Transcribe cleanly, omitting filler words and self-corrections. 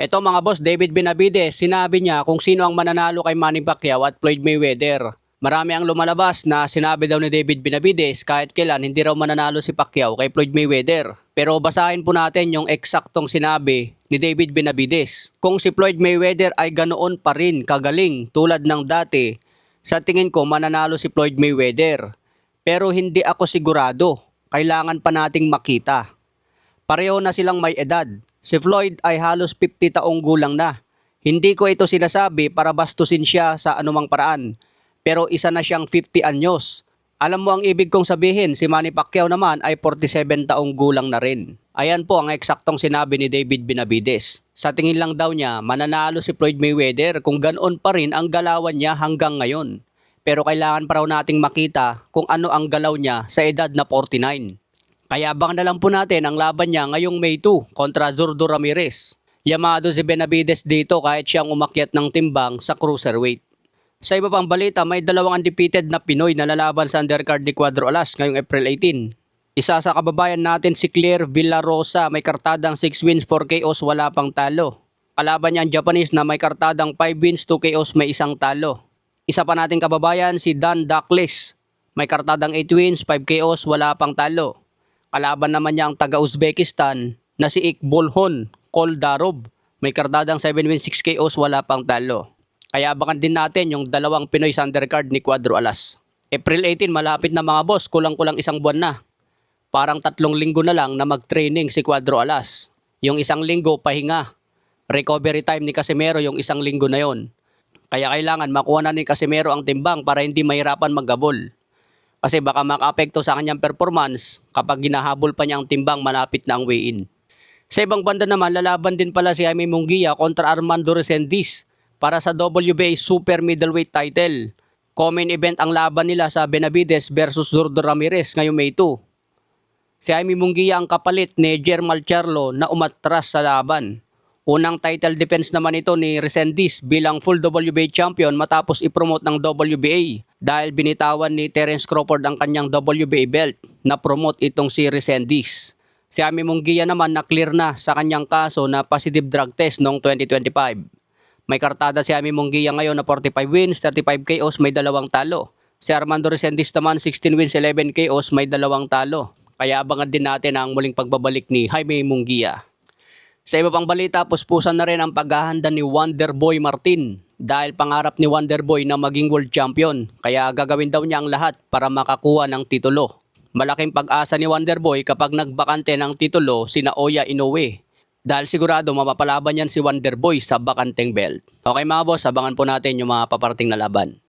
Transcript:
Eto mga boss, David Benavides, sinabi niya kung sino ang mananalo kay Manny Pacquiao at Floyd Mayweather. Marami ang lumalabas na sinabi daw ni David Benavides kahit kailan hindi raw mananalo si Pacquiao kay Floyd Mayweather. Pero basahin po natin yung eksaktong sinabi ni David Benavides. Kung si Floyd Mayweather ay ganoon pa rin kagaling tulad ng dati, sa tingin ko mananalo si Floyd Mayweather. Pero hindi ako sigurado, kailangan pa nating makita. Pareho na silang may edad. Si Floyd ay halos 50 taong gulang na. Hindi ko ito sinasabi para bastusin siya sa anumang paraan. Pero isa na siyang 50 anyos. Alam mo ang ibig kong sabihin, si Manny Pacquiao naman ay 47 taong gulang na rin. Ayan po ang eksaktong sinabi ni David Benavides. Sa tingin lang daw niya, mananalo si Floyd Mayweather kung ganoon pa rin ang galawan niya hanggang ngayon. Pero kailangan pa raw nating makita kung ano ang galaw niya sa edad na 49. Kaya abangan na lang po natin ang laban niya ngayong May 2 kontra Zurdo Ramirez. Yamado si Benavides dito kahit siyang umakyat ng timbang sa cruiserweight. Sa iba pang balita, may dalawang undefeated na Pinoy na lalaban sa undercard ni Cuadro Alas ngayong April 18. Isa sa kababayan natin si Claire Villarosa, may kartadang 6 wins 4 KOs, wala pang talo. Kalaban niya ang Japanese na may kartadang 5 wins 2 KOs, may isang talo. Isa pa nating kababayan si Dan Daklis, may kartadang 8 wins 5 KOs, wala pang talo. Kalaban naman niya ang taga-Uzbekistan na si Iqbolhon Koldarov. May kartadang 7 wins 6 KOs, wala pang talo. Kaya abangan din natin yung dalawang Pinoy sa undercard ni Cuadro Alas. April 18, malapit na mga boss, kulang-kulang isang buwan na. Parang 3 linggo na lang na mag-training si Cuadro Alas. Yung 1 linggo pahinga. Recovery time ni Casimero yung 1 linggo na yon. Kaya kailangan makuha na ni Casimero ang timbang para hindi mahirapan maggabol. Kasi baka makaapekto sa kanyang performance kapag ginahabol pa niya ang timbang malapit na ang weigh-in. Sa ibang banda naman, lalaban din pala si Jaime Munguia kontra Armando Resendiz para sa WBA Super Middleweight title. Common event ang laban nila sa Benavides versus Zurdo Ramirez ngayong May 2. Si Jaime Munguia ang kapalit ni Jermall Charlo na umatras sa laban. Unang title defense naman ito ni Resendiz bilang full WBA champion matapos ipromote ng WBA dahil binitawan ni Terence Crawford ang kanyang WBA belt na promote itong si Resendiz. Si Jaime Munguia naman na-clear na sa kanyang kaso na positive drug test noong 2025. May kartada si Jaime Munguia ngayon na 45 wins, 35 KOs, may 2 talo. Si Armando Resendiz naman 16 wins, 11 KOs, may 2 talo. Kaya abangan din natin ang muling pagbabalik ni Jaime Munguia. Sa iba pang balita, puspusan na rin ang paghahanda ni Wonderboy Martin dahil pangarap ni Wonderboy na maging world champion. Kaya gagawin daw niya ang lahat para makakuha ng titulo. Malaking pag-asa ni Wonderboy kapag nagbakante ng titulo si Naoya Inoue. Dahil sigurado mapapalaban yan si Wonderboy sa bakanteng belt. Okay mga boss, abangan po natin yung mga paparting na laban.